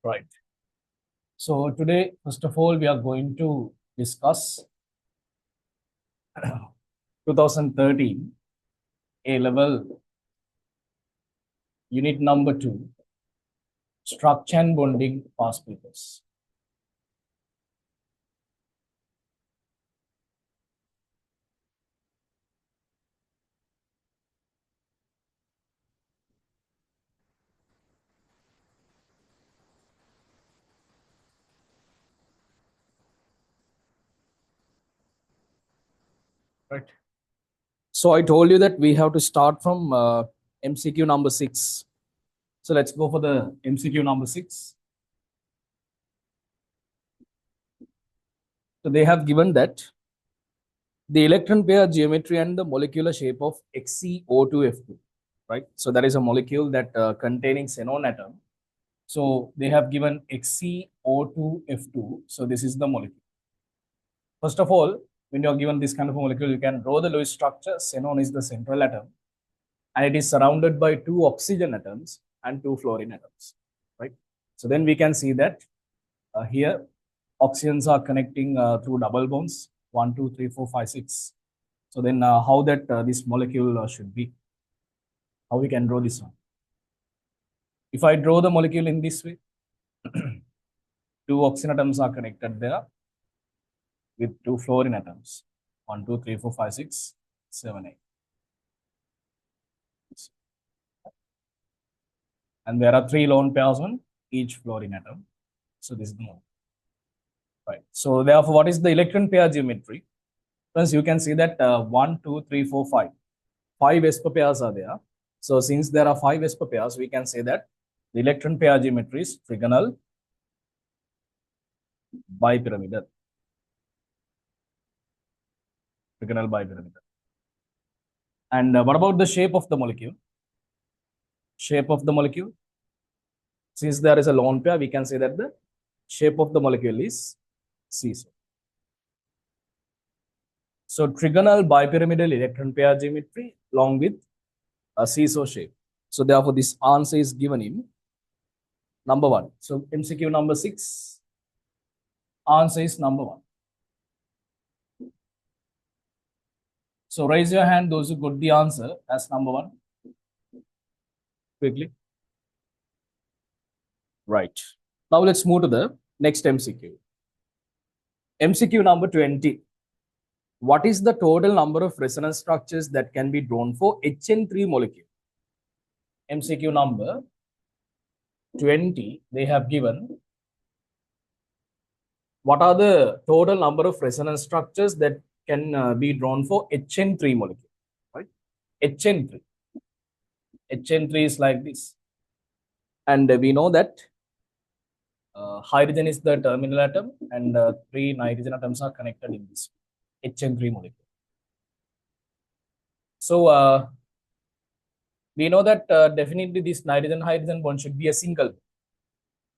Right. So today, first of all, we are going to discuss 2013 A-level unit number 2, structure and bonding past papers. Right. So I told you that we have to start from MCQ number 6. So let's go for the MCQ number 6. So they have given that the electron pair geometry and the molecular shape of XeO2F2, right? So that is a molecule that containing xenon atom. So they have given XeO2F2. So this is the molecule. First of all, when you're given this kind of a molecule, you can draw the Lewis structure. Xenon is the central atom, and it is surrounded by 2 oxygen atoms and 2 fluorine atoms, right? So then we can see that here oxygens are connecting through double bonds, 1, 2, 3, 4, 5, 6. So then how that this molecule should be, how we can draw this one. If I draw the molecule in this way, 2 oxygen atoms are connected there with 2 fluorine atoms, 1, 2, 3, 4, 5, 6, 7, 8. And there are 3 lone pairs on each fluorine atom. So this is the molecule. Right. So therefore, what is the electron pair geometry? Friends, you can see that 1, 2, 3, 4, 5. 5 Vesper pairs are there. So since there are 5 Vesper pairs, we can say that the electron pair geometry is trigonal bipyramidal. Trigonal bipyramidal. And what about the shape of the molecule? Shape of the molecule. Since there is a lone pair, we can say that the shape of the molecule is seesaw. So trigonal bipyramidal electron pair geometry along with a seesaw shape. So therefore, this answer is given in number 1. So MCQ number 6, answer is number 1. So raise your hand those who got the answer as number 1. Quickly. Right. Now let's move to the next MCQ. MCQ number 20. What is the total number of resonance structures that can be drawn for HN3 molecule? MCQ number 20, they have given what are the total number of resonance structures that can be drawn for HN3 molecule, right? HN3. HN3 is like this. And we know that hydrogen is the terminal atom and 3 nitrogen atoms are connected in this HN3 molecule. So we know that definitely this nitrogen-hydrogen bond should be a single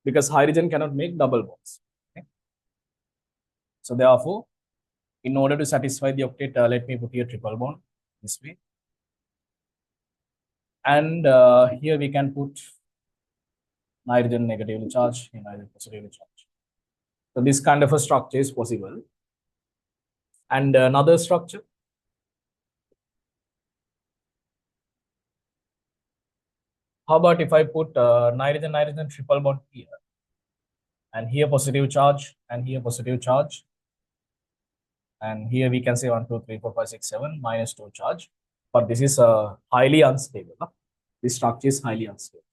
because hydrogen cannot make double bonds. Okay? So therefore, in order to satisfy the octet, let me put here triple bond this way. And here we can put nitrogen negatively charged and nitrogen positively charged. So this kind of a structure is possible. And another structure. How about if I put nitrogen-nitrogen triple bond here? And here positive charge and here positive charge. And here we can say 1, 2, 3, 4, 5, 6, 7 minus 2 charge. But this is highly unstable. Huh? This structure is highly unstable.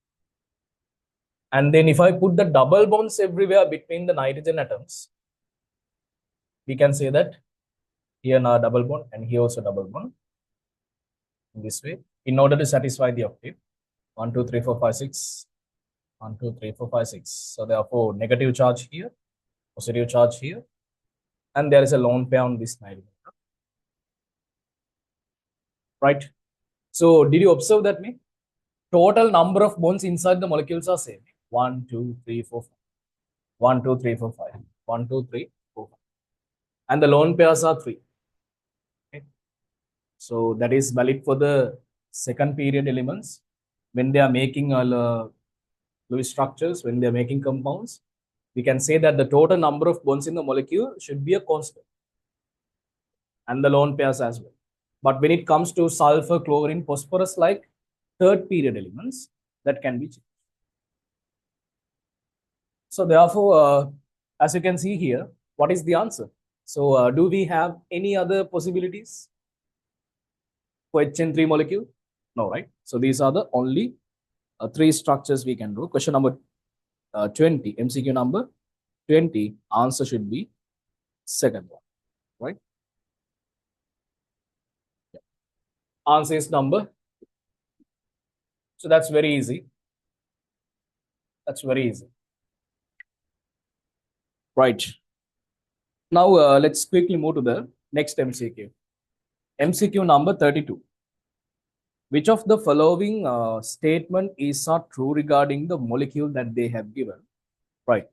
And then if I put the double bonds everywhere between the nitrogen atoms, we can say that here now double bond and here also double bond. In this way, in order to satisfy the octet, 1, 2, 3, 4, 5, 6, 1, 2, 3, 4, 5, 6. So therefore, negative charge here, positive charge here, and there is a lone pair on this nitrogen. Right? So did you observe that me? Total number of bonds inside the molecules are same. 1, 2, 3, 4, 5. 1, 2, 3, 4, 5. 1, 2, 3, 4, 5. And the lone pairs are 3. Okay. So that is valid for the second period elements when they are making Lewis structures, when they're making compounds, we can say that the total number of bonds in the molecule should be a constant, and the lone pairs as well. But when it comes to sulfur, chlorine, phosphorus, like third period elements, that can be changed. So therefore, as you can see here, what is the answer? So do we have any other possibilities for HN3 molecule? No, right? So these are the only three structures we can do. Question number 20, MCQ number 20, answer should be second one, right? Yeah. Answer is number. So that's very easy. That's very easy. Right. Now let's quickly move to the next MCQ. MCQ number 32. Which of the following statement is not true regarding the molecule that they have given? Right.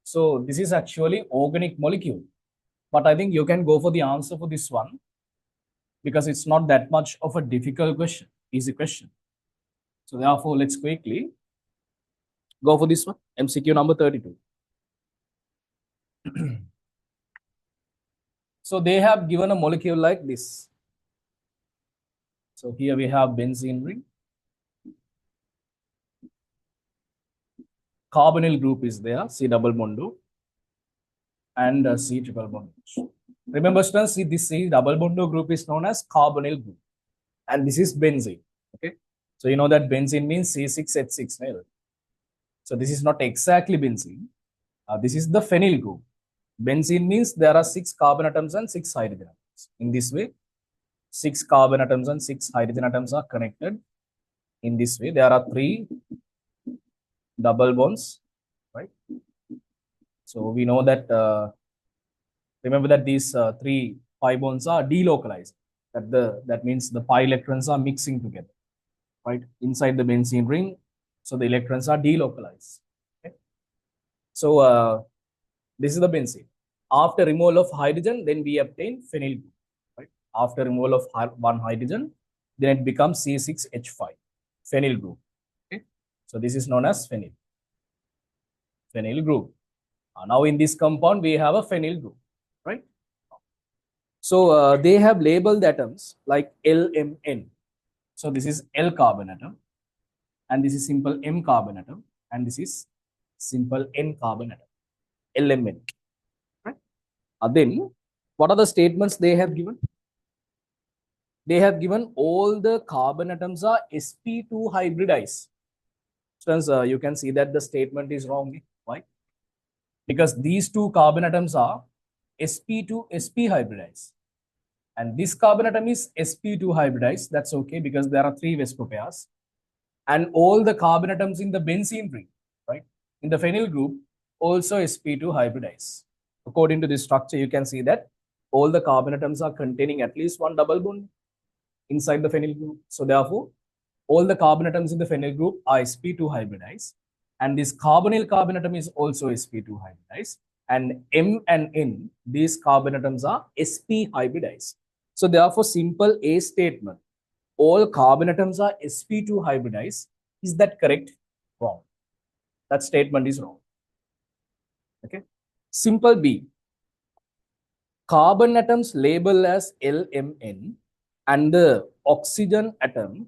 So this is actually organic molecule. But I think you can go for the answer for this one because it's not that much of a difficult question, easy question. So therefore, let's quickly go for this one, MCQ number 32. So they have given a molecule like this. So here we have benzene ring. Carbonyl group is there, C double bond O, and C triple bond H. Remember, students, see this C double bond O group is known as carbonyl group, and this is benzene. Okay, so you know that benzene means C6H6. So this is not exactly benzene. This is the phenyl group. Benzene means there are 6 carbon atoms and 6 hydrogen atoms. In this way, 6 carbon atoms and 6 hydrogen atoms are connected. In this way, there are 3 double bonds, right? So we know that, remember that these 3 pi bonds are delocalized. That means the pi electrons are mixing together, right? Inside the benzene ring, so the electrons are delocalized. Okay? So this is the benzene. After removal of hydrogen, then we obtain phenyl group, right? After removal of one hydrogen, then it becomes C6H5, phenyl group. Okay? So this is known as phenyl group. Now in this compound, we have a phenyl group, right? So they have labeled atoms like LMN. So this is L carbon atom, and this is simple M carbon atom, and this is simple N carbon atom, LMN. Right? Then what are the statements they have given? They have given all the carbon atoms are sp2 hybridized. Students, you can see that the statement is wrong. Why? Because these 2 carbon atoms are sp2 sp hybridized, and this carbon atom is sp2 hybridized. That's okay because there are 3 Vesco pairs, and all the carbon atoms in the benzene ring, right, in the phenyl group, also sp2 hybridized. According to this structure, you can see that all the carbon atoms are containing at least one double bond inside the phenyl group. So therefore, all the carbon atoms in the phenyl group are sp2 hybridized, and this carbonyl carbon atom is also sp2 hybridized, and M and N, these carbon atoms are sp hybridized. So therefore, simple A statement, all carbon atoms are sp2 hybridized. Is that correct? Wrong. That statement is wrong. Okay. Simple B, carbon atoms labeled as LMN and the oxygen atom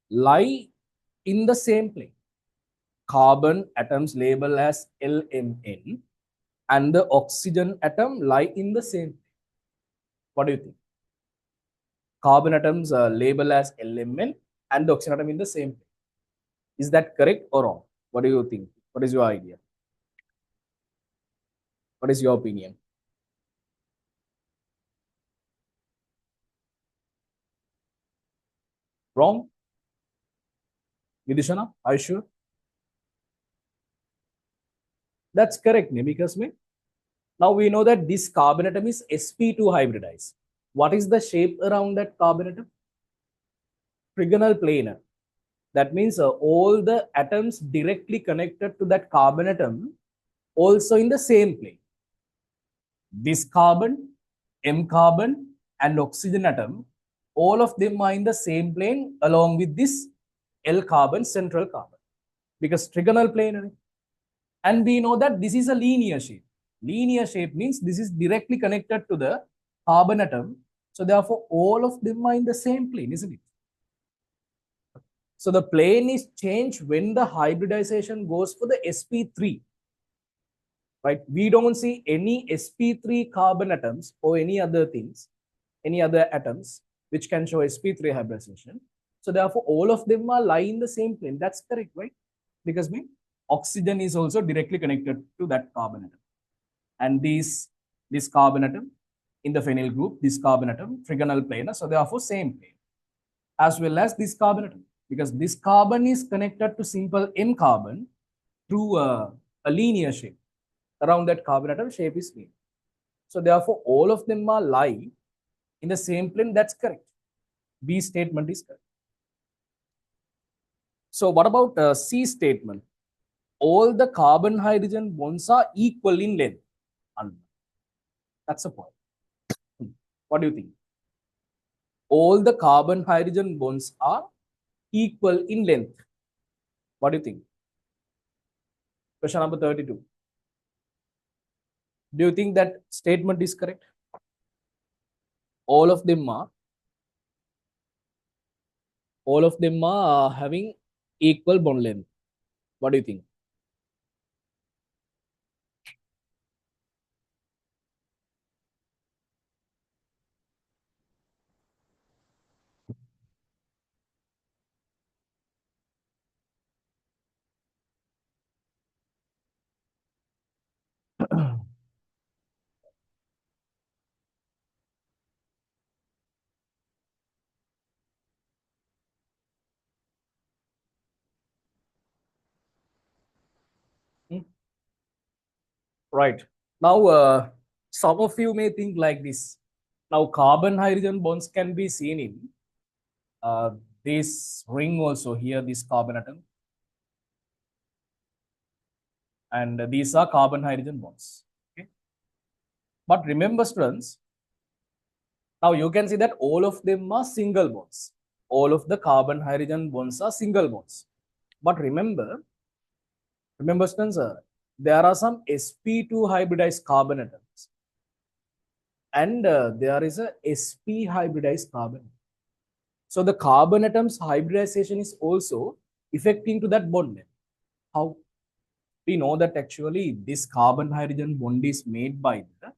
lie in the same plane. Carbon atoms labeled as LMN and the oxygen atom lie in the same plane. What do you think? Carbon atoms are labeled as LMN and the oxygen atom in the same plane. Is that correct or wrong? What do you think? What is your idea? What is your opinion? Wrong? Vidishana, are you sure? That's correct, because now we know that this carbon atom is sp2 hybridized. What is the shape around that carbon atom? Trigonal planar. That means all the atoms directly connected to that carbon atom also in the same plane. This carbon, M carbon, and oxygen atom, all of them are in the same plane along with this L carbon, central carbon, because trigonal plane. And we know that this is a linear shape. Linear shape means this is directly connected to the carbon atom. So therefore, all of them are in the same plane, isn't it? So the plane is changed when the hybridization goes for the sp3. Right? We don't see any sp3 carbon atoms or any other things, any other atoms which can show sp3 hybridization. So therefore, all of them are lying in the same plane. That's correct, right? Because oxygen is also directly connected to that carbon atom. And this carbon atom in the phenyl group, this carbon atom, trigonal planar, so therefore same plane, as well as this carbon atom, because this carbon is connected to simple N carbon through a linear shape. Around that carbon atom, shape is linear. So therefore, all of them are lie in the same plane. That's correct. B statement is correct. So what about C statement? All the carbon hydrogen bonds are equal in length. That's a point. What do you think? All the carbon hydrogen bonds are equal in length. What do you think? Question number 32. Do you think that statement is correct? All of them are having equal bond length. What do you think? Right. Now, some of you may think like this. Now, carbon hydrogen bonds can be seen in this ring also here, this carbon atom. And these are carbon hydrogen bonds. Okay. But remember, students, now you can see that all of them are single bonds. All of the carbon hydrogen bonds are single bonds. But remember, students, there are some sp2 hybridized carbon atoms. And there is a sp hybridized carbon. So the carbon atoms hybridization is also affecting to that bond length. How? We know that actually this carbon hydrogen bond is made by the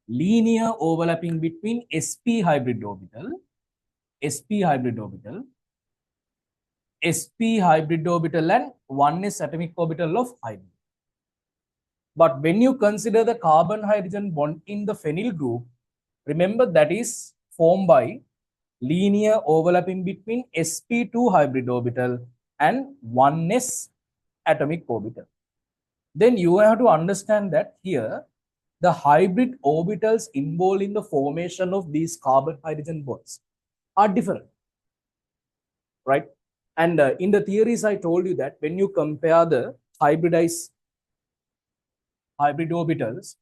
linear overlapping between sp hybrid orbital, sp hybrid orbital, sp hybrid orbital and 1s atomic orbital of hybrid. But when you consider the carbon hydrogen bond in the phenyl group, remember that is formed by linear overlapping between sp2 hybrid orbital and 1s atomic orbital. Then you have to understand that here the hybrid orbitals involved in the formation of these carbon hydrogen bonds are different, right? And in the theories, I told you that when you compare the hybrid orbitals,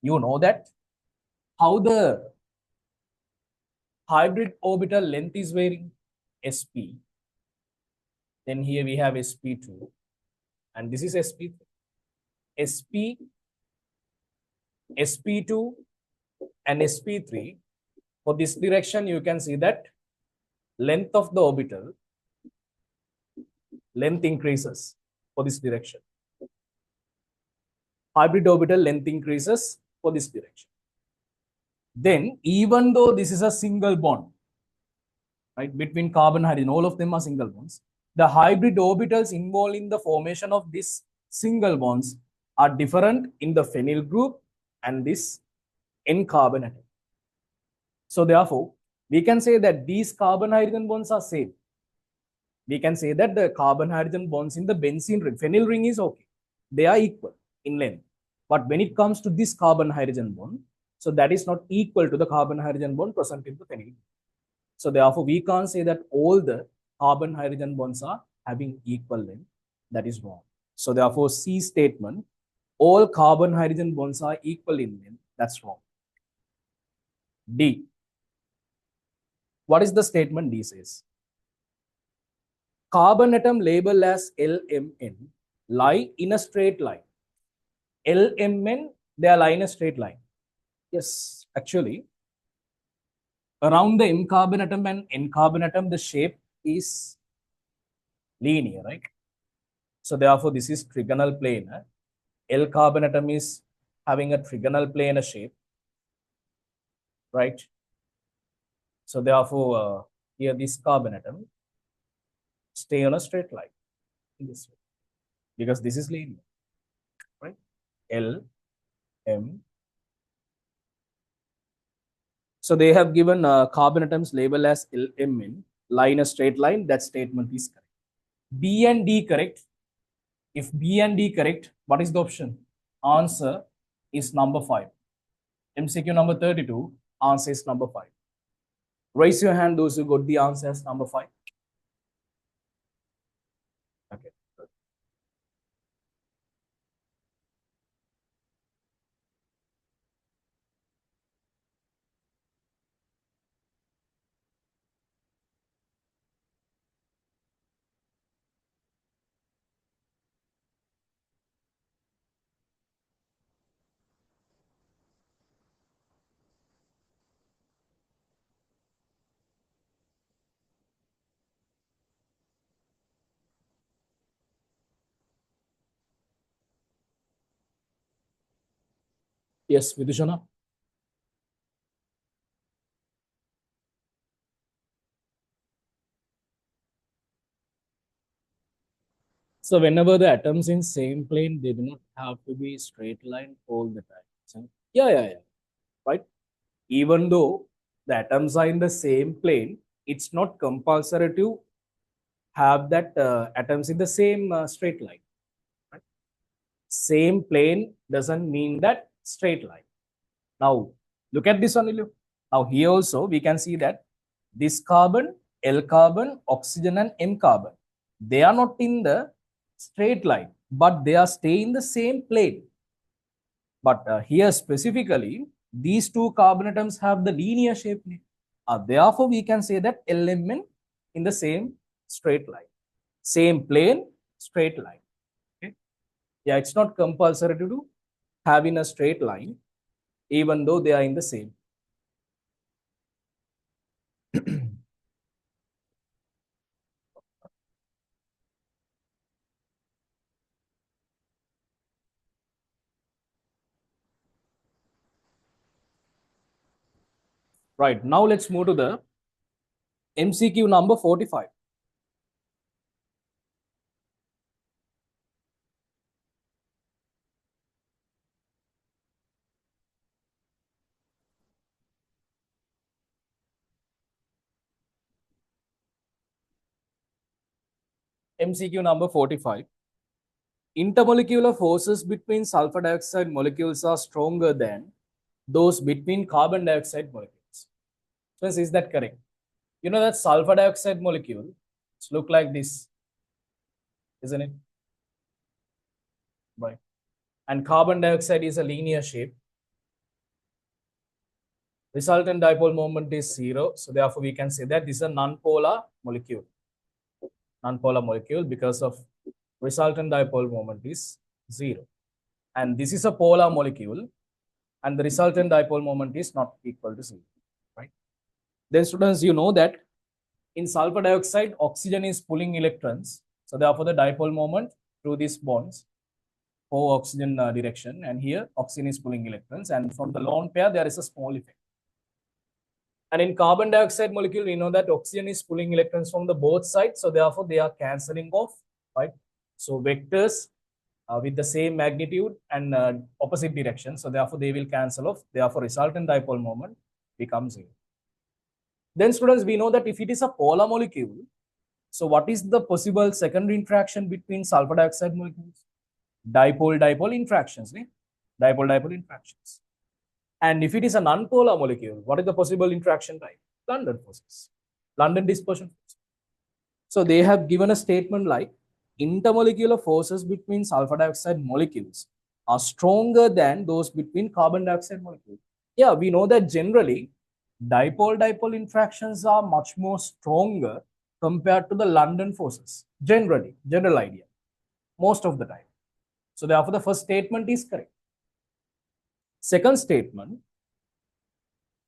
you know that how the hybrid orbital length is varying, sp. Then here we have sp2, and this is sp3. sp2 and sp3, for this direction you can see that length of the orbital, length increases for this direction. Hybrid orbital length increases for this direction. Then even though this is a single bond, right, between carbon hydrogen, all of them are single bonds, the hybrid orbitals involved in the formation of these single bonds are different in the phenyl group and this N carbon atom. So therefore, we can say that these carbon hydrogen bonds are same. We can say that the carbon hydrogen bonds in the benzene ring, phenyl ring is okay. They are equal in length. But when it comes to this carbon hydrogen bond, so that is not equal to the carbon hydrogen bond present in the phenyl. So therefore, we can't say that all the carbon hydrogen bonds are having equal length. That is wrong. So therefore, C statement, all carbon hydrogen bonds are equal in length. That's wrong. D. What is the statement D says? carbon atom labeled as LMN lie in a straight line. LMN, they are lying in a straight line. Yes, actually, around the M carbon atom and N carbon atom, the shape is linear, right? So therefore, this is trigonal planar. L carbon atom is having a trigonal planar shape, right? So therefore, here this carbon atom stay on a straight line in this way because this is linear, right? L, M. So they have given carbon atoms labeled as LMN, lie in a straight line. That statement is correct. B and D correct. If B and D correct, what is the option? Answer is number 5. MCQ number 32, answer is number 5. Raise your hand those who got the answer as number 5. Okay. Yes, Vidushana. So whenever the atoms in same plane, they do not have to be straight line all the time. So, yeah. Right? Even though the atoms are in the same plane, it's not compulsory to have that atoms in the same straight line. Right? Same plane doesn't mean that straight line. Now, look at this one, Ilu. Now, here also we can see that this carbon, L carbon, oxygen, and M carbon, they are not in the straight line, but they are staying in the same plane. But here specifically, these two carbon atoms have the linear shape. Therefore, we can say that LMN in the same straight line, same plane, straight line. Okay? Yeah, it's not compulsory to do having a straight line, even though they are in the same. Right, now let's move to the MCQ number 45. MCQ number 45. Intermolecular forces between sulfur dioxide molecules are stronger than those between carbon dioxide molecules. So is that correct? You know that sulfur dioxide molecule look like this, isn't it? Right. And carbon dioxide is a linear shape. Resultant dipole moment is 0. So therefore, we can say that this is a non-polar molecule. Non-polar molecule because of resultant dipole moment is 0. And this is a polar molecule and the resultant dipole moment is not equal to 0. Right? Then students, you know that in sulfur dioxide, oxygen is pulling electrons. So therefore, the dipole moment through these bonds for oxygen direction. And here, oxygen is pulling electrons. And from the lone pair, there is a small effect. And in carbon dioxide molecule, we know that oxygen is pulling electrons from the both sides. So therefore, they are cancelling off, right? So vectors with the same magnitude and opposite direction. So therefore, they will cancel off. Therefore, resultant dipole moment becomes 0. Then students, we know that if it is a polar molecule, so what is the possible secondary interaction between sulfur dioxide molecules? Dipole-dipole interactions, right? Dipole-dipole interactions. And if it is a non-polar molecule, what is the possible interaction type? London forces, London dispersion force. So they have given a statement like intermolecular forces between sulfur dioxide molecules are stronger than those between carbon dioxide molecules. Yeah, we know that generally dipole-dipole interactions are much more stronger compared to the London forces. Generally, general idea, most of the time. So therefore, the first statement is correct. Second statement,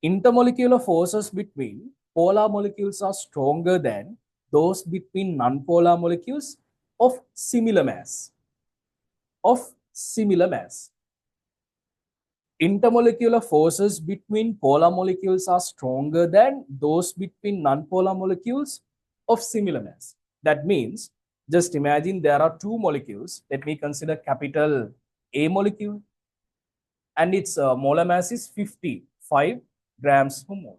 intermolecular forces between polar molecules are stronger than those between non-polar molecules of similar mass. Of similar mass. Intermolecular forces between polar molecules are stronger than those between non-polar molecules of similar mass. That means, just imagine there are two molecules. Let me consider capital A molecule, and its molar mass is 55 grams per mole.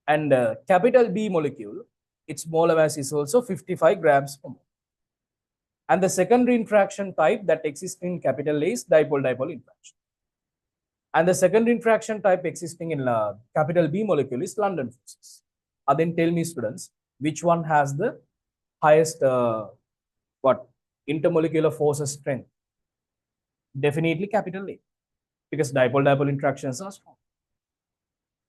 And capital B molecule, its molar mass is also 55 grams per mole. And the secondary interaction type that exists in capital A is dipole-dipole interaction. And the secondary interaction type existing in capital B molecule is London forces. Then tell me, students, which one has the highest intermolecular forces strength? Definitely capital A, because dipole-dipole interactions are strong.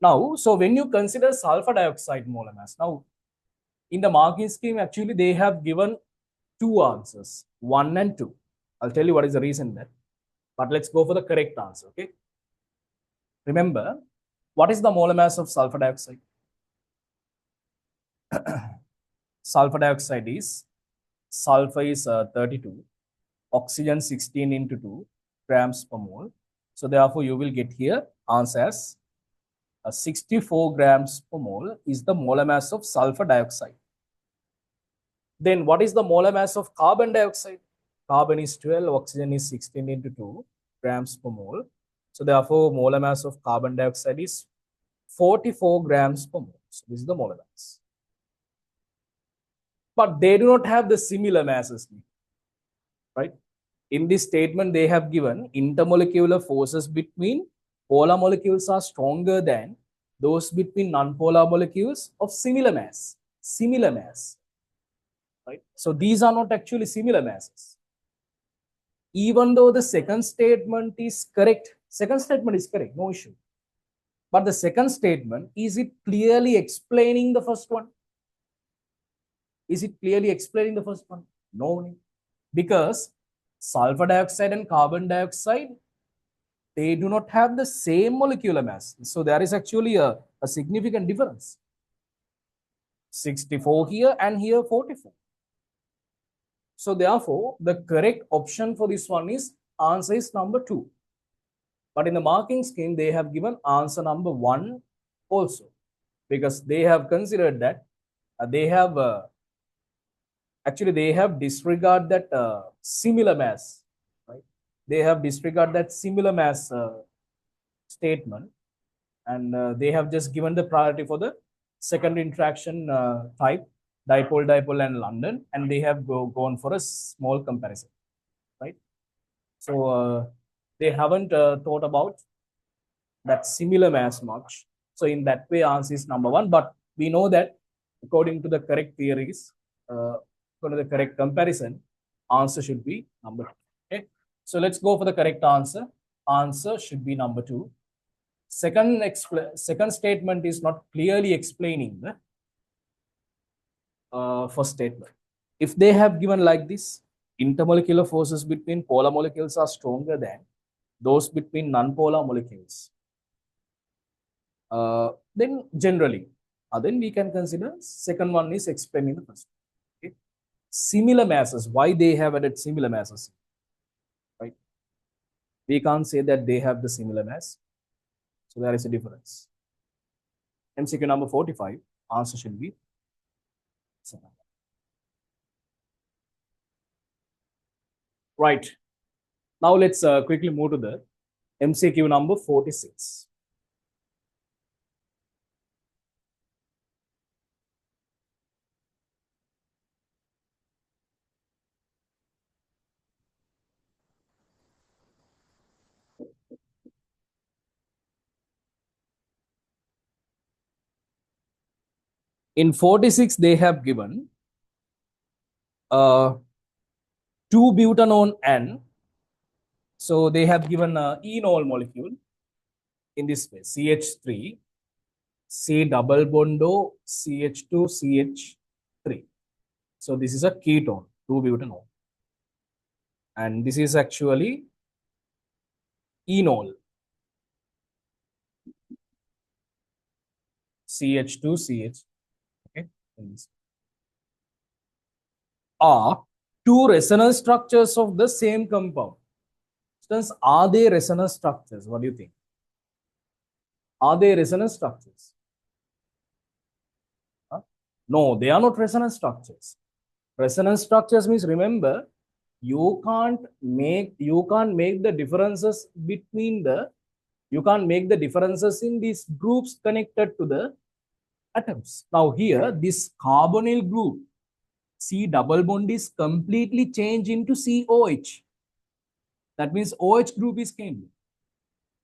Now, so when you consider sulfur dioxide molar mass, now in the marking scheme, actually they have given two answers, 1 and 2. I'll tell you what is the reason there. But let's go for the correct answer, okay? Remember, what is the molar mass of sulfur dioxide? Sulfur dioxide is, sulfur is 32, oxygen 16 into 2 grams per mole. So therefore, you will get here answer as 64 grams per mole is the molar mass of sulfur dioxide. Then what is the molar mass of carbon dioxide? Carbon is 12, oxygen is 16 into 2 grams per mole. So therefore, molar mass of carbon dioxide is 44 grams per mole. So this is the molar mass. But they do not have the similar masses, right? In this statement, they have given intermolecular forces between polar molecules are stronger than those between non-polar molecules of similar mass. Similar mass. Right? So these are not actually similar masses. Even though the second statement is correct, no issue. But the second statement, is it clearly explaining the first one? Is it clearly explaining the first one? No, because sulfur dioxide and carbon dioxide, they do not have the same molecular mass. So there is actually a significant difference. 64 here and here 44. So therefore, the correct option for this one is answer is number 2. But in the marking scheme, they have given answer number 1 also, because they have considered that they have disregarded that similar mass, right? They have disregarded that similar mass statement, and they have just given the priority for the secondary interaction type, dipole, and London, and they have gone for a small comparison, right? So they haven't thought about that similar mass much. So in that way, answer is number 1. But we know that according to the correct theories, according to the correct comparison, answer should be number 2. Okay. So let's go for the correct answer. Answer should be number 2. Second statement is not clearly explaining the first statement. If they have given like this, intermolecular forces between polar molecules are stronger than those between non-polar molecules, then generally, then we can consider second one is explaining the first. Okay. Similar masses, why they have added similar masses, right? We can't say that they have the similar mass. So there is a difference. MCQ number 45, answer should be 7. Right. Now let's quickly move to the MCQ number 46. In 46, they have given 2-butanone N. So they have given enol molecule in this way, CH3, C double bond O, CH2, CH3. So this is a ketone, 2-butanol. And this is actually enol, CH2, CH. Okay. Are two resonance structures of the same compound. Are they resonance structures? What do you think? Are they resonance structures? Huh? No, they are not resonance structures. Resonance structures means, remember, you can't make the differences between the in these groups connected to the atoms. Now here, this carbonyl group C double bond is completely changed into COH. That means OH group is came.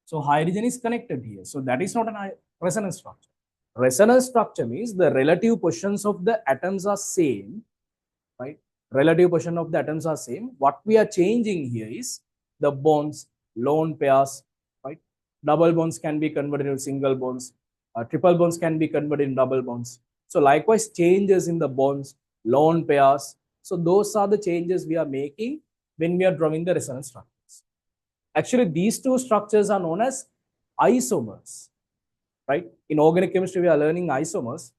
So hydrogen is connected here. So that is not a resonance structure. Resonance structure means the relative positions of the atoms are same, right? Relative position of the atoms are same. What we are changing here is the bonds, lone pairs, right? Double bonds can be converted into single bonds. Triple bonds can be converted in double bonds. So likewise, changes in the bonds, lone pairs. So those are the changes we are making when we are drawing the resonance structures. Actually, these two structures are known as isomers, right? In organic chemistry, we are learning isomers,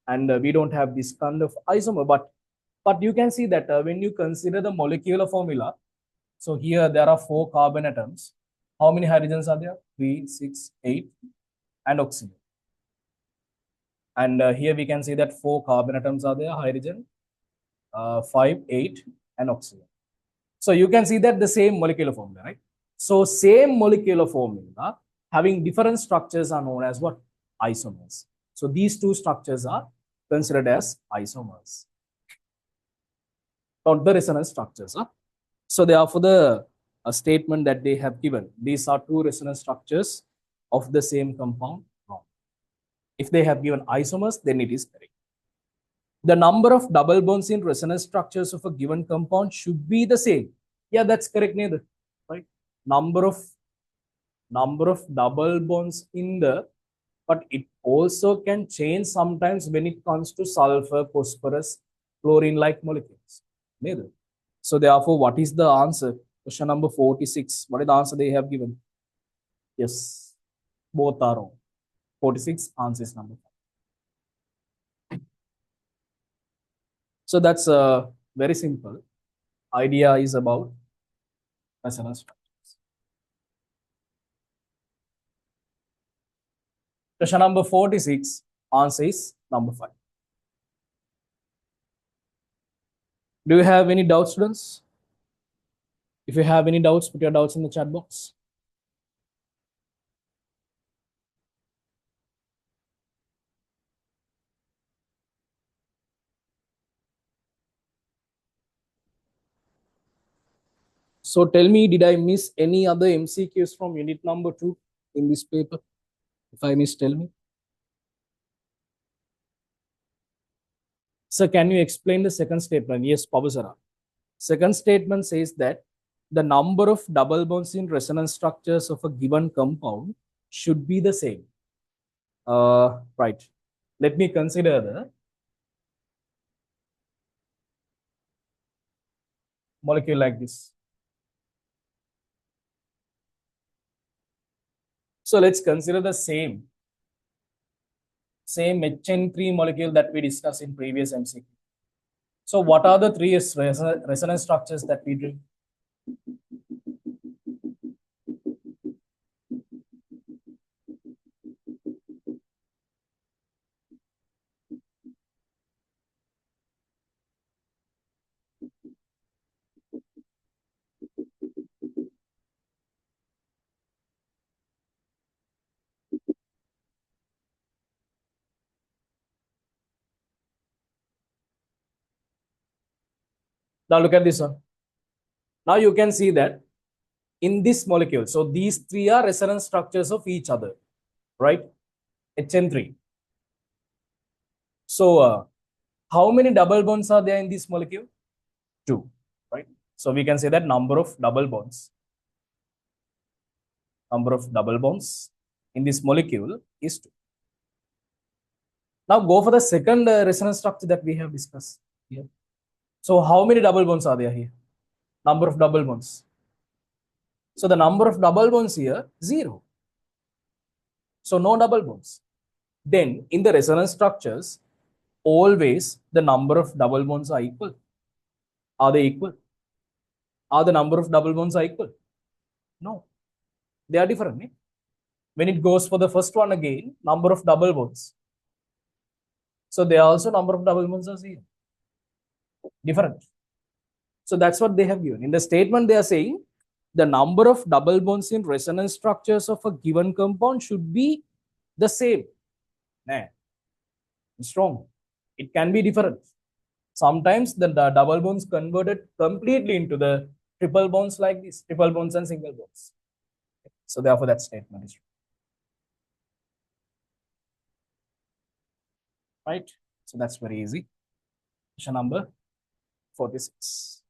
and we don't have this kind of isomer. But you can see that when you consider the molecular formula, so here there are 4 carbon atoms. How many hydrogens are there? 3, 6, 8, and oxygen. And here we can see that 4 carbon atoms are there, hydrogen, 5, 8, and oxygen. So you can see that the same molecular formula, right? So same molecular formula having different structures are known as what? Isomers. So these two structures are considered as isomers. Not the resonance structures. Huh? So therefore the statement that they have given, these are two resonance structures of the same compound, wrong. If they have given isomers, then it is correct. The number of double bonds in resonance structures of a given compound should be the same. Yeah, that's correct, neither. Right? Number of double bonds in the, but it also can change sometimes when it comes to sulfur, phosphorus, chlorine like molecules. Neither. So therefore, what is the answer? Question number 46. What is the answer they have given? Yes, both are wrong. 46 answer is number 5. So that's very simple. Idea is about resonance structures. Question number 46, answer is number 5. Do you have any doubts, students? If you have any doubts, put your doubts in the chat box. So tell me, did I miss any other MCQs from unit number 2 in this paper? If I miss, tell me. So can you explain the second statement? Yes, Pabusara. Second statement says that the number of double bonds in resonance structures of a given compound should be the same. Right. Let me consider the molecule like this. So let's consider the same HN3 molecule that we discussed in previous MCQ. So what are the 3 resonance structures that we do? Now look at this one. Now you can see that in this molecule, so these 3 are resonance structures of each other, right? HN3. So how many double bonds are there in this molecule? 2, right? So we can say that number of double bonds in this molecule is 2. Now go for the second resonance structure that we have discussed here. So how many double bonds are there here? Number of double bonds. So the number of double bonds here, 0. So no double bonds. Then in the resonance structures, always the number of double bonds are equal. Are they equal? Are the number of double bonds are equal? No, they are different. Eh? When it goes for the first one again, number of double bonds. So they are also number of double bonds are 0. Different. So that's what they have given. In the statement, they are saying the number of double bonds in resonance structures of a given compound should be the same. Nah, it's wrong. It can be different. Sometimes the double bonds converted completely into the triple bonds like this, triple bonds and single bonds. So therefore that statement is right. So that's very easy. Question number 46.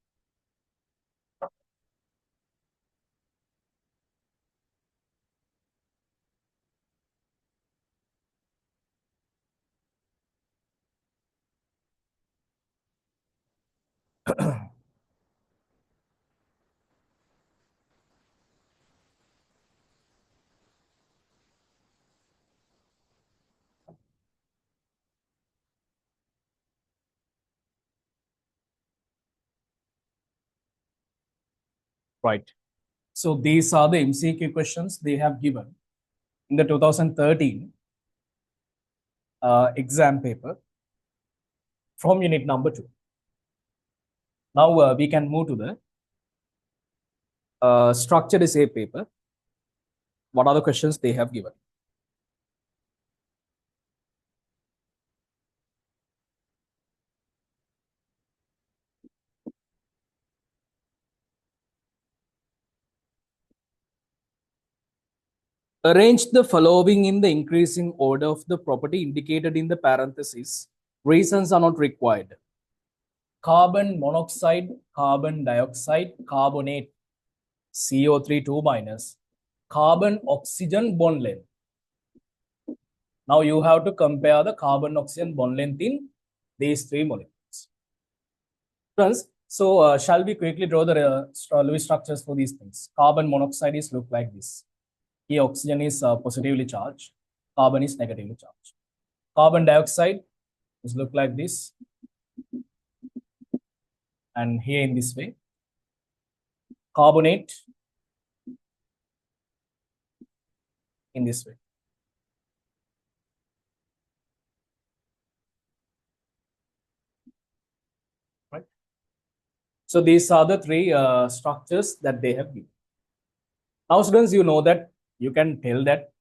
Right. So these are the MCQ questions they have given in the 2013 exam paper from unit number 2. Now we can move to the structured essay paper. What are the questions they have given? Arrange the following in the increasing order of the property indicated in the parentheses. Reasons are not required. Carbon monoxide, carbon dioxide, carbonate, CO3 2 minus, carbon oxygen bond length. Now you have to compare the carbon oxygen bond length in these 3 molecules. Friends, so shall we quickly draw the Lewis structures for these things? Carbon monoxide is look like this. Here oxygen is positively charged, carbon is negatively charged. Carbon dioxide is look like this, and here in this way. Carbonate in this way. Right. So these are the 3 structures that they have given. Now, students, you know that you can tell that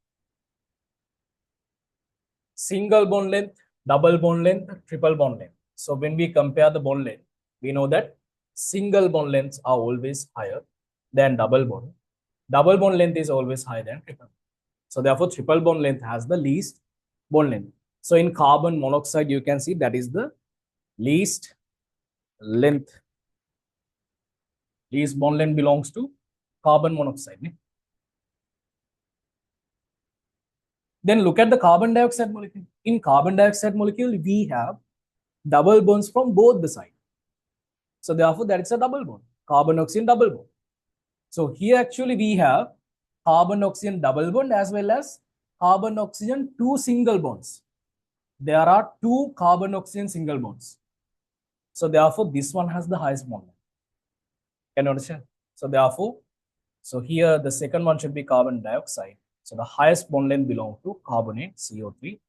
single bond length, double bond length, triple bond length. So when we compare the bond length, we know that single bond lengths are always higher than double bond. Double bond length is always higher than triple. So therefore, triple bond length has the least bond length. So in carbon monoxide, you can see that is the least length. Least bond length belongs to carbon monoxide. Then look at the carbon dioxide molecule. In carbon dioxide molecule, we have double bonds from both the sides. So therefore, that is a double bond. Carbon oxygen double bond. So here actually we have carbon oxygen double bond as well as carbon oxygen 2 single bonds. There are 2 carbon oxygen single bonds. So therefore, this one has the highest bond length. Can you understand? So therefore, so here the second one should be carbon dioxide. So the highest bond length belongs to carbonate CO3.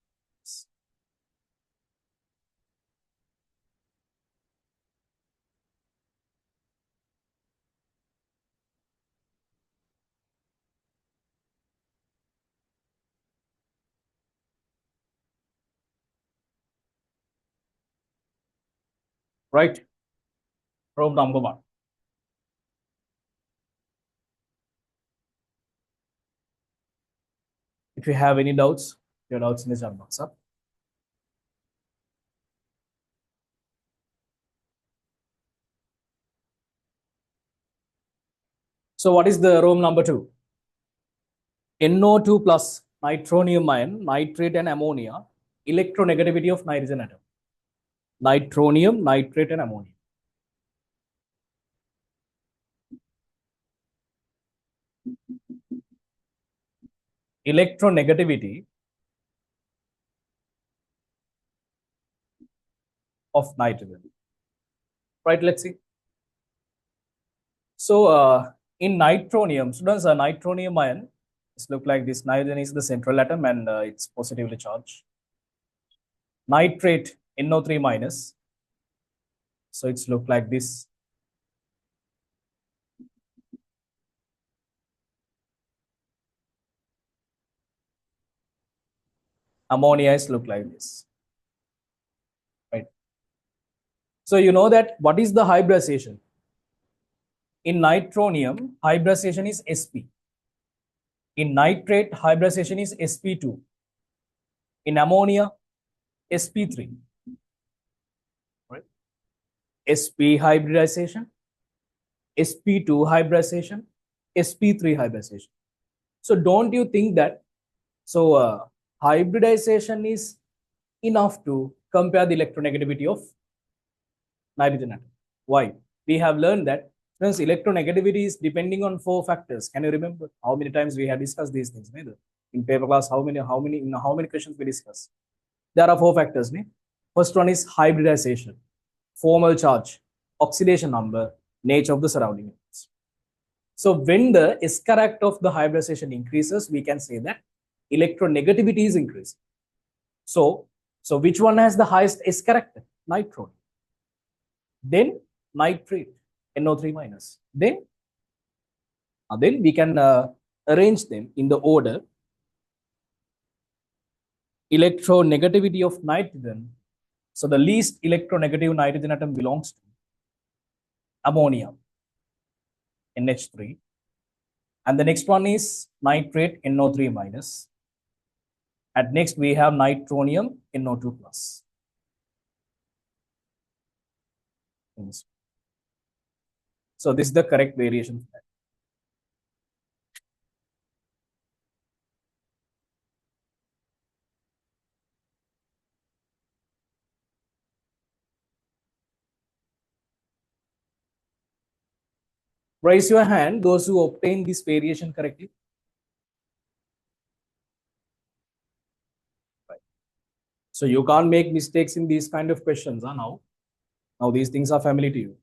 Right? Probe number 1. If you have any doubts, your doubts in the chat box. Huh? So what is the Rome number 2? NO2 plus nitronium ion, nitrate and ammonia electronegativity of nitrogen atom. Nitronium, nitrate, and ammonia. Electronegativity of nitrogen. Right, let's see. So in nitronium, students, a nitronium ion, it's look like this. Nitrogen is the central atom and it's positively charged. Nitrate, NO3 minus. So it's look like this. Ammonia is look like this. Right. So you know that what is the hybridization? In nitronium, hybridization is sp. In nitrate, hybridization is sp2. In ammonia, sp3. Right? sp hybridization, sp2 hybridization, sp3 hybridization. So don't you think that hybridization is enough to compare the electronegativity of nitrogen atom? Why? We have learned that since electronegativity is depending on four factors. Can you remember how many times we have discussed these things? In paper class, how many questions we discuss? There are four factors. First one is hybridization, formal charge, oxidation number, nature of the surrounding elements. So when the S character of the hybridization increases, we can say that electronegativity is increasing. So which one has the highest S character? Nitronium. Then nitrate, NO3 minus. Then we can arrange them in the order electronegativity of nitrogen. So the least electronegative nitrogen atom belongs to ammonia, NH3. And the next one is nitrate, NO3 minus. And next we have nitronium, NO2 plus. So this is the correct variation. Raise your hand, those who obtain this variation correctly. Right. So you can't make mistakes in these kind of questions now. Now these things are familiar to you.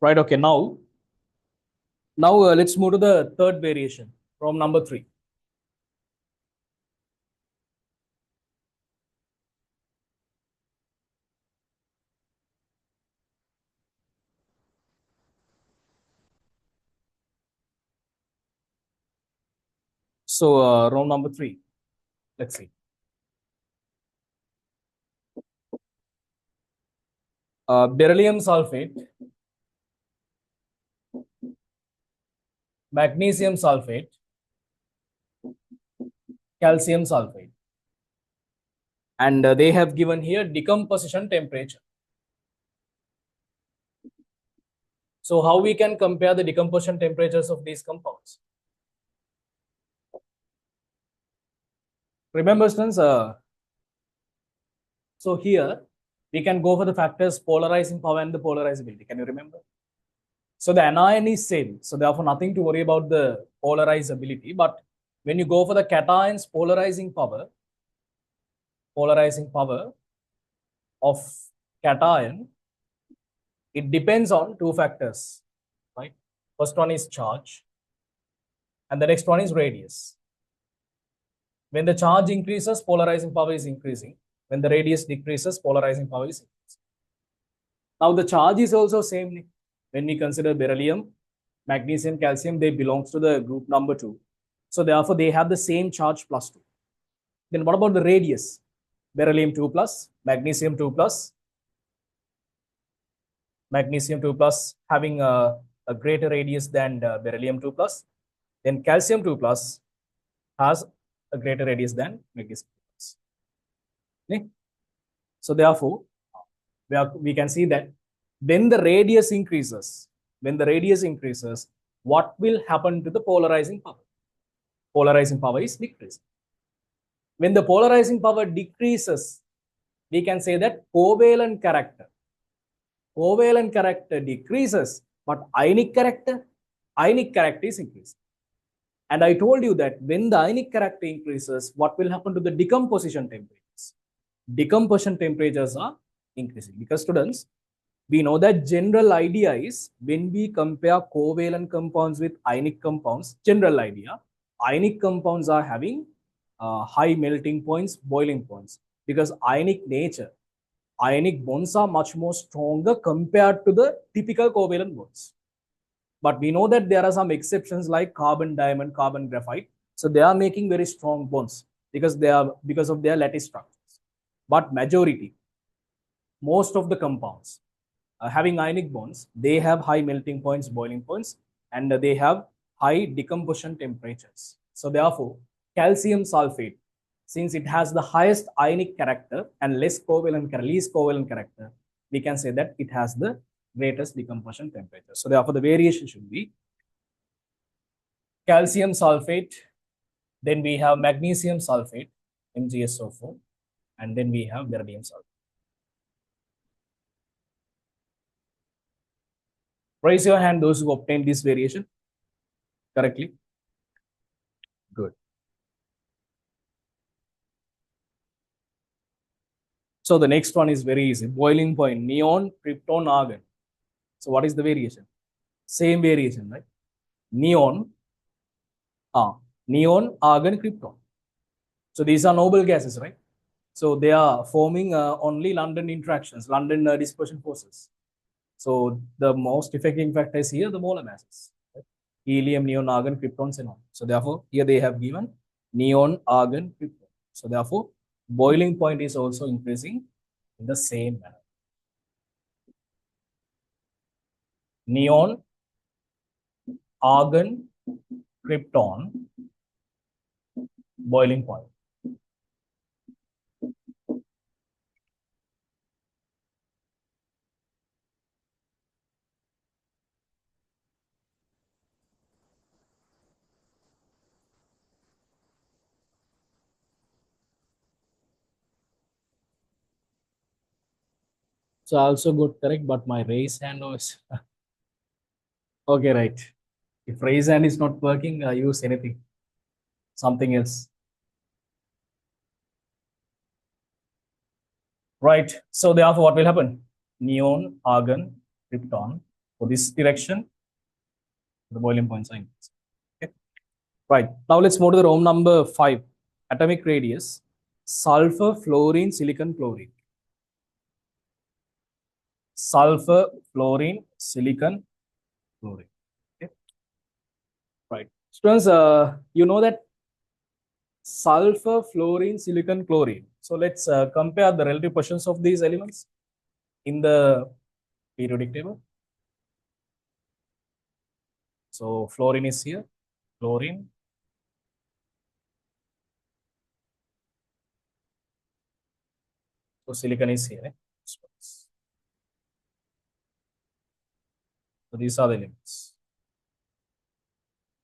Right. Okay. Now let's move to the third variation from number 3. So round number 3. Let's see. beryllium sulfate, magnesium sulfate, calcium sulfate. And they have given here decomposition temperature. So how we can compare the decomposition temperatures of these compounds? Remember, students, so here we can go for the factors polarizing power and the polarizability. Can you remember? So the anion is same. So therefore nothing to worry about the polarizability. But when you go for the cation's polarizing power of cation, it depends on two factors, right? First one is charge and the next one is radius. When the charge increases, polarizing power is increasing. When the radius decreases, polarizing power is increasing. Now the charge is also same. When we consider beryllium, magnesium, calcium, they belongs to the group number 2. So therefore they have the same charge plus 2. Then what about the radius? Beryllium 2 plus, magnesium 2 plus, magnesium 2 plus having a greater radius than beryllium 2 plus. Then calcium 2 plus has a greater radius than magnesium 2 plus. Okay? So therefore, we can see that when the radius increases, what will happen to the polarizing power? Polarizing power is decreasing. When the polarizing power decreases, we can say that covalent character decreases, but ionic character is increasing. And I told you that when the ionic character increases, what will happen to the decomposition temperatures? Decomposition temperatures are increasing because, students, we know that general idea is when we compare covalent compounds with ionic compounds, general idea, ionic compounds are having high melting points, boiling points, because ionic bonds are much more stronger compared to the typical covalent bonds. But we know that there are some exceptions like carbon diamond, carbon graphite. So they are making very strong bonds because of their lattice structures. But most of the compounds having ionic bonds, they have high melting points, boiling points, and they have high decomposition temperatures. So therefore, calcium sulfate, since it has the highest ionic character and least covalent character, we can say that it has the greatest decomposition temperature. So therefore, the variation should be calcium sulfate, then we have magnesium sulfate, MgSO4, and then we have beryllium sulfate. Raise your hand those who obtained this variation correctly. Good. So the next one is very easy. Boiling point, neon, krypton, argon. So what is the variation? Same variation, right? Neon, argon, krypton. So these are noble gases, right? So they are forming only London interactions, London dispersion forces. So the most effective factor is here, the molar masses. Right? Helium, neon, argon, krypton, xenon. So therefore, here they have given neon, argon, krypton. So therefore, boiling point is also increasing in the same manner. Neon, argon, krypton, boiling point. So I also got correct, but my raise hand was okay, right. If raise hand is not working, I use anything, something else. Right. So therefore, what will happen? Neon, argon, krypton. For this direction, the boiling points are increasing. Okay. Right. Now let's move to the Rome number 5. Atomic radius. Sulfur, fluorine, silicon, chlorine. Sulfur, fluorine, silicon, chlorine. Okay. Right. Students, you know that sulfur, fluorine, silicon, chlorine. So let's compare the relative positions of these elements in the periodic table. So fluorine is here, fluorine. So silicon is here. So these are the elements.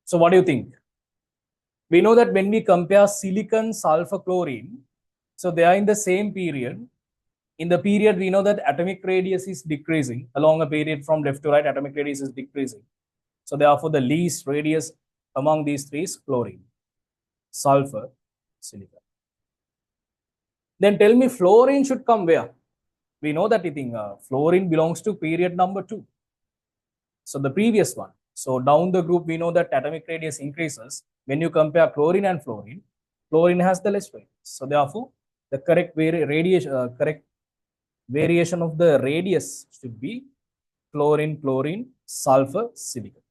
So what do you think? We know that when we compare silicon, sulfur, chlorine, so they are in the same period. In the period, we know that atomic radius is decreasing. Along a period from left to right, atomic radius is decreasing. So therefore, the least radius among these three is chlorine, sulfur, silicon. Then tell me, fluorine should come where? We know that fluorine belongs to period number 2. So the previous one. So down the group, we know that atomic radius increases. When you compare chlorine and fluorine, fluorine has the less radius. So therefore, the correct variation of the radius should be fluorine, chlorine, sulfur, silicon.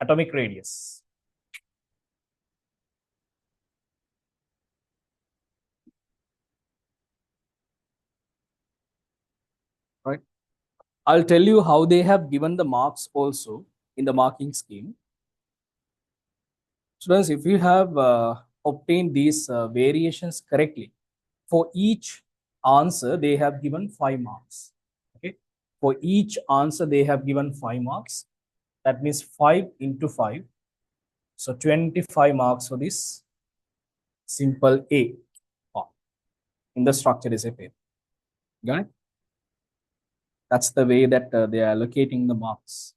Atomic radius. Right. I'll tell you how they have given the marks also in the marking scheme. Students, if you have obtained these variations correctly, for each answer, they have given 5 marks. Okay. For each answer, they have given 5 marks. That means 5 into 5. So 25 marks for this simple A part in the structure essay paper. Got it? That's the way that they are allocating the marks.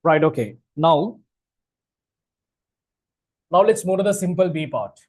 Right, okay. Now let's move to the simple B part.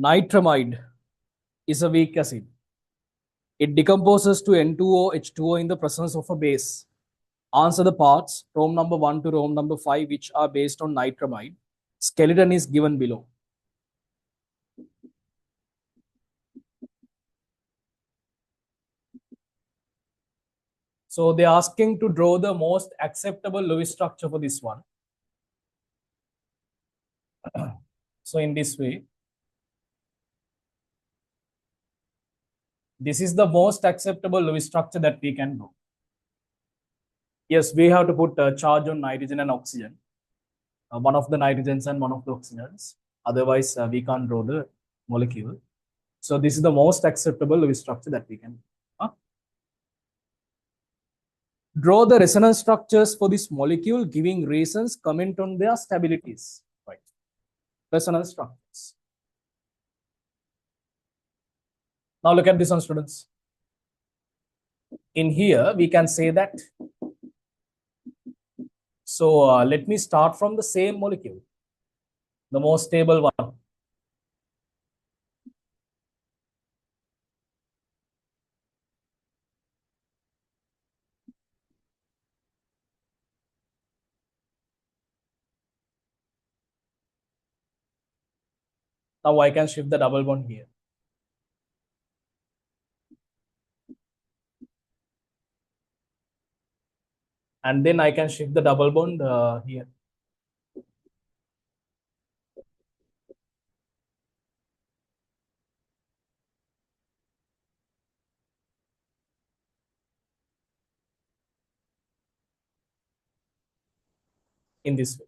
Nitramide is a weak acid. It decomposes to N2O, H2O in the presence of a base. Answer the parts, Rome number 1 to Rome number 5, which are based on nitramide. Skeleton is given below. So they're asking to draw the most acceptable Lewis structure for this one. So in this way, this is the most acceptable Lewis structure that we can do. Yes, we have to put a charge on nitrogen and oxygen. One of the nitrogens and one of the oxygens. Otherwise, we can't draw the molecule. So this is the most acceptable Lewis structure that we can do. Draw the resonance structures for this molecule, giving reasons, comment on their stabilities. Right. Resonance structures. Now look at this one, students. In here, we can say that. So let me start from the same molecule, the most stable one. Now I can shift the double bond here. And then I can shift the double bond here. In this way.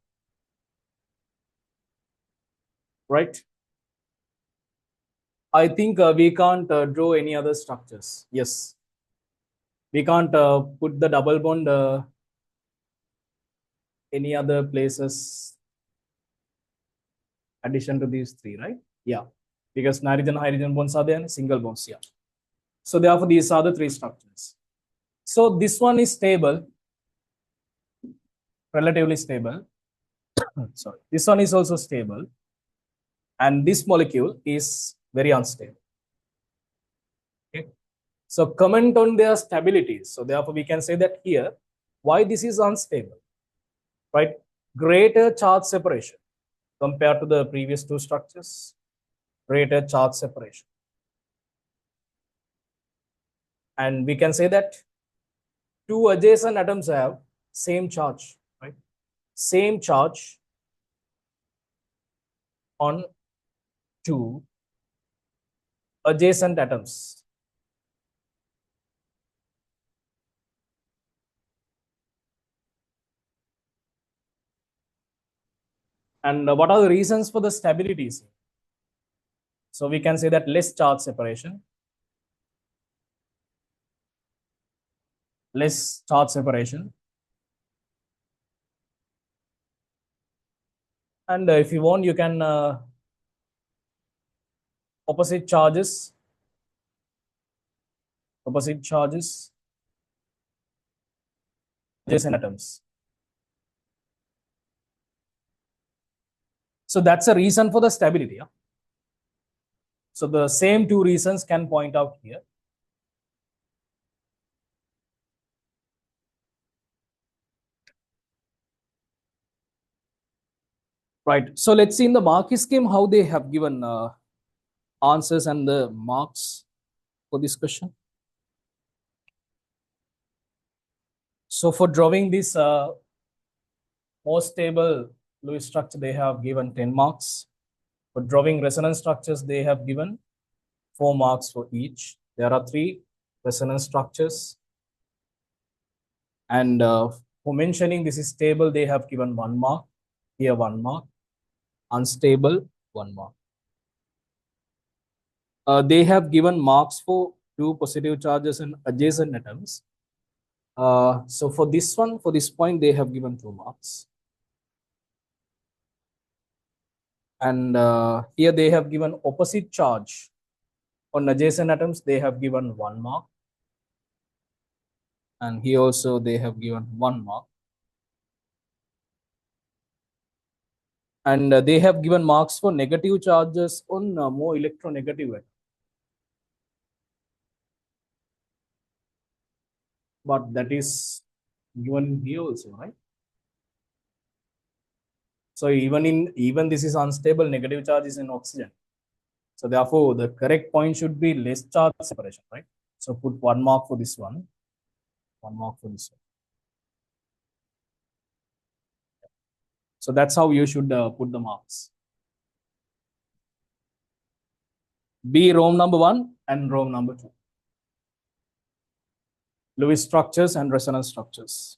Right? I think we can't draw any other structures. Yes. We can't put the double bond any other places addition to these three, right? Yeah. Because nitrogen hydrogen bonds are there and single bonds. Yeah. So therefore, these are the three structures. So this one is stable, relatively stable. Sorry. This one is also stable. And this molecule is very unstable. Okay. So comment on their stability. So therefore, we can say that here, why this is unstable, right? Greater charge separation compared to the previous two structures, greater charge separation. And we can say that two adjacent atoms have same charge, right? Same charge on two adjacent atoms. And what are the reasons for the stabilities? So we can say that less charge separation, less charge separation. And if you want, you can opposite charges, adjacent atoms. So that's a reason for the stability. Yeah? So the same two reasons can point out here. Right. So let's see in the marking scheme how they have given answers and the marks for this question. So for drawing this most stable Lewis structure, they have given 10 marks. For drawing resonance structures, they have given 4 marks for each. There are 3 resonance structures. And for mentioning this is stable, they have given 1 mark. Here 1 mark. Unstable, 1 mark. They have given marks for 2 positive charges and adjacent atoms. So for this one, for this point, they have given 2 marks. And here they have given opposite charge on adjacent atoms. They have given 1 mark. And here also they have given 1 mark. And they have given marks for negative charges on more electronegative. But that is given here also, right? So even this is unstable, negative charge is in oxygen. So therefore, the correct point should be less charge separation, right? So put 1 mark for this one, 1 mark for this one. So that's how you should put the marks. B Rome number 1 and Rome number 2. Lewis structures and resonance structures.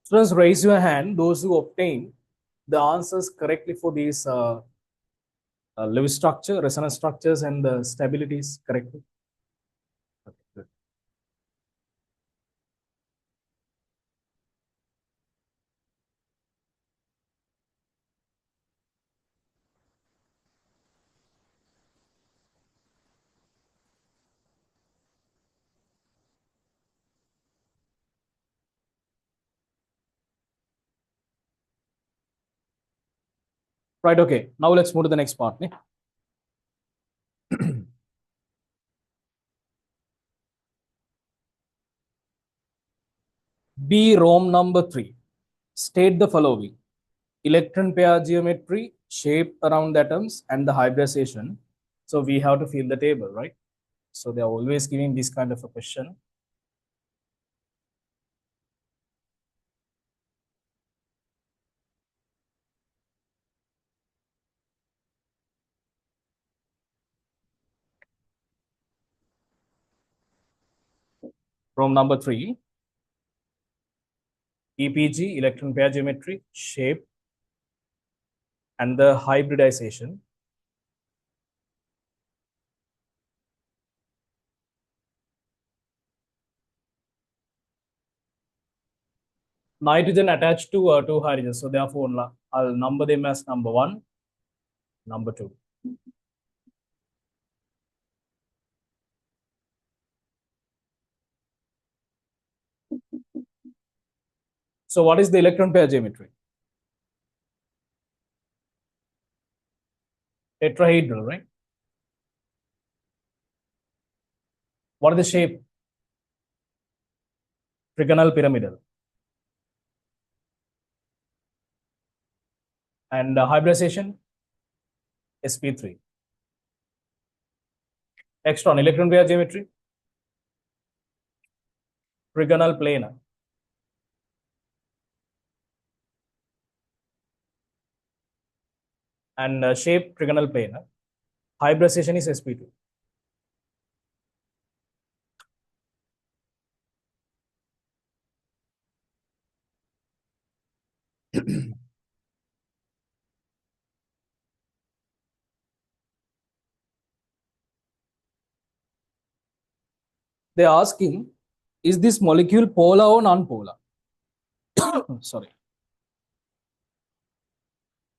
Students, raise your hand, those who obtain the answers correctly for these Lewis structure, resonance structures, and the stabilities correctly. Okay, good. Right, okay. Now let's move to the next part. B, Rome number 3. State the following. Electron pair geometry, shape around atoms, and the hybridization. So we have to fill the table, right? So they are always giving this kind of a question. Rome number 3. EPG, electron pair geometry, shape, and the hybridization. Nitrogen attached to two hydrogens. So therefore, I'll number them as number 1, number 2. So what is the electron pair geometry? Tetrahedral, right? What is the shape? Trigonal pyramidal. And hybridization? sp3. Extron, electron pair geometry? Trigonal planar. And shape trigonal planar. Hybridization is sp2. They're asking, is this molecule polar or non-polar? Sorry.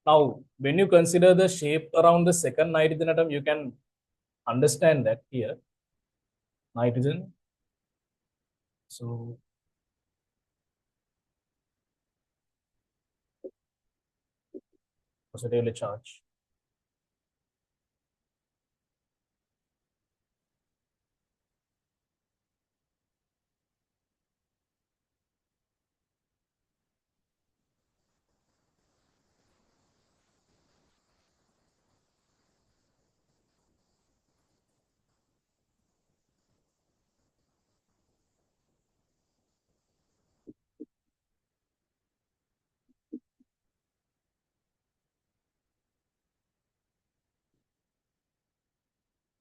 Now, when you consider the shape around the second nitrogen atom, you can understand that here, nitrogen. So, positively charged.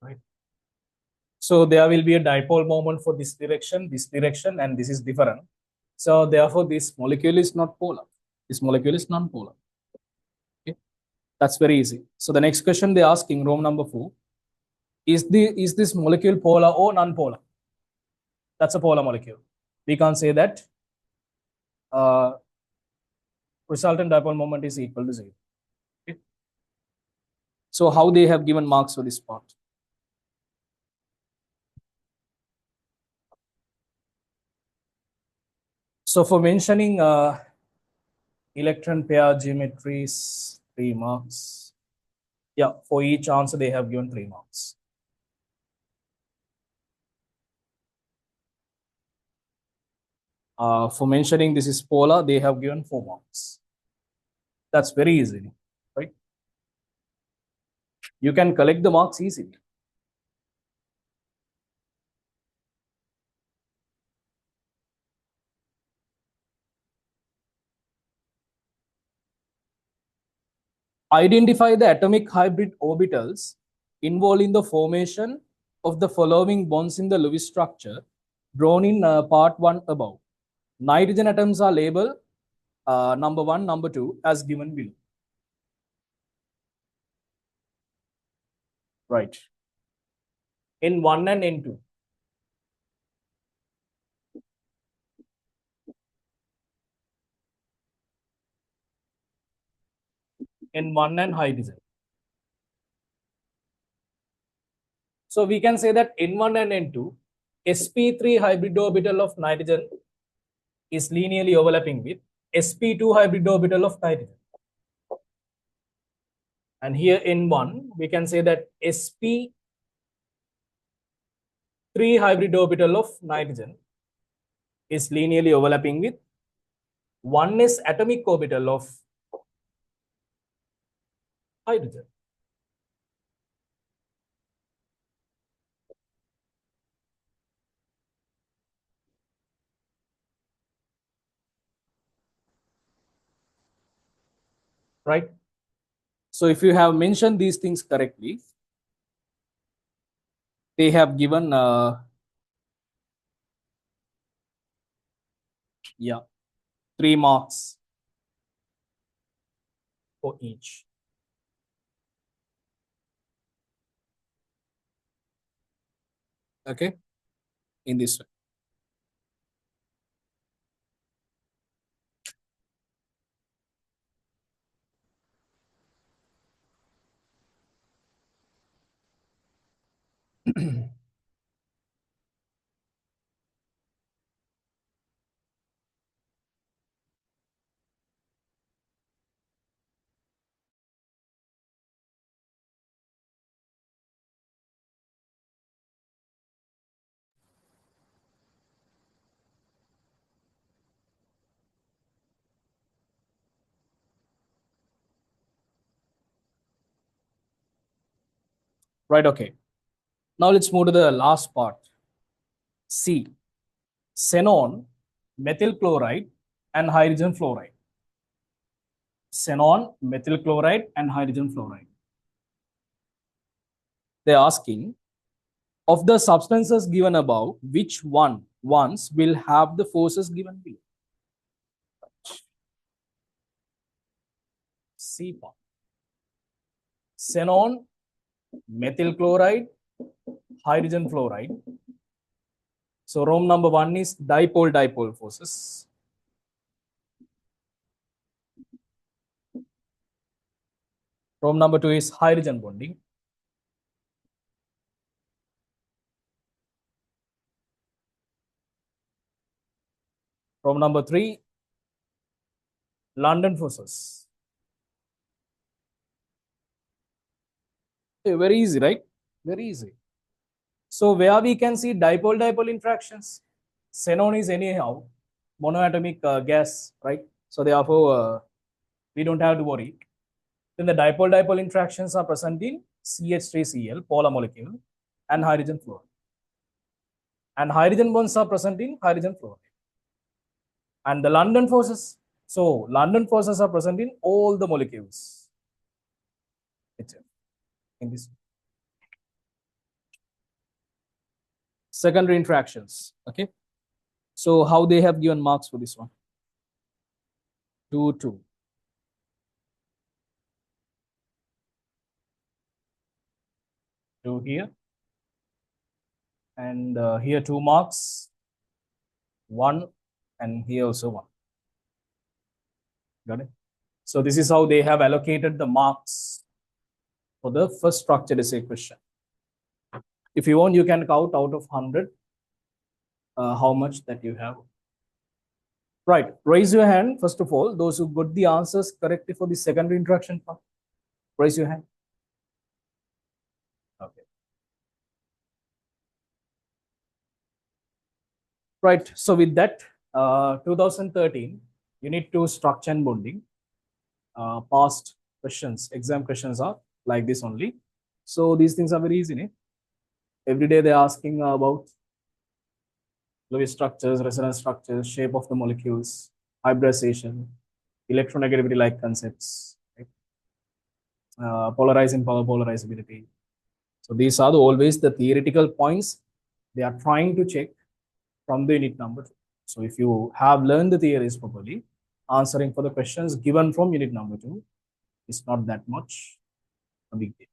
Right. So there will be a dipole moment for this direction, and this is different. So therefore, this molecule is not polar. This molecule is non-polar. Okay. That's very easy. So the next question they're asking, Rome number 4, is this molecule polar or non-polar? That's a polar molecule. We can't say that uh, resultant dipole moment is equal to 0. Okay. So how they have given marks for this part? So for mentioning electron pair geometries, 3 marks. Yeah, for each answer they have given 3 marks. For mentioning this is polar, they have given 4 marks. That's very easy, right? You can collect the marks easily. Identify the atomic hybrid orbitals involved in the formation of the following bonds in the Lewis structure drawn in part 1 above. Nitrogen atoms are labeled number 1, number 2 as given below. Right. N1 and N2. N1 and hydrogen. So we can say that N1 and N2, sp3 hybrid orbital of nitrogen is linearly overlapping with sp2 hybrid orbital of nitrogen. And here N1, we can say that sp3 hybrid orbital of nitrogen is linearly overlapping with 1s atomic orbital of hydrogen. Right? So if you have mentioned these things correctly, they have given 3 marks for each. Okay, in this way. Right, okay. Now let's move to the last part. C. Xenon, methyl chloride, and hydrogen fluoride. Xenon, methyl chloride, and hydrogen fluoride. They're asking, of the substances given above, which ones will have the forces given below? C part. Xenon, methyl chloride, hydrogen fluoride. So Rome number 1 is dipole-dipole forces. Rome number 2 is hydrogen bonding. Rome number 3, London forces. Very easy, right? Very easy. So where we can see dipole-dipole interactions, xenon is anyhow monoatomic gas, right? So therefore, we don't have to worry. Then the dipole-dipole interactions are present in CH3Cl, polar molecule, and hydrogen fluoride. And hydrogen bonds are present in hydrogen fluoride. And the London forces, so London forces are present in all the molecules. In this secondary interactions, okay? So how they have given marks for this one? 2, 2. Here. And here 2 marks, 1, and here also 1. Got it? So this is how they have allocated the marks for the first structured essay question. If you want, you can count out of 100 how much that you have. Right, raise your hand first of all, those who got the answers correctly for the secondary interaction part. Raise your hand. Okay. Right, so with that, 2013, unit 2 structure and bonding. Past questions, exam questions are like this only. So these things are very easy. Ne? Every day they're asking about Lewis structures, resonance structures, shape of the molecules, hybridization, electronegativity like concepts, right? Polarizing power polarizability. So these are always the theoretical points they are trying to check from the unit number 2. So if you have learned the theories properly, answering for the questions given from unit number 2. It's not that much a big deal.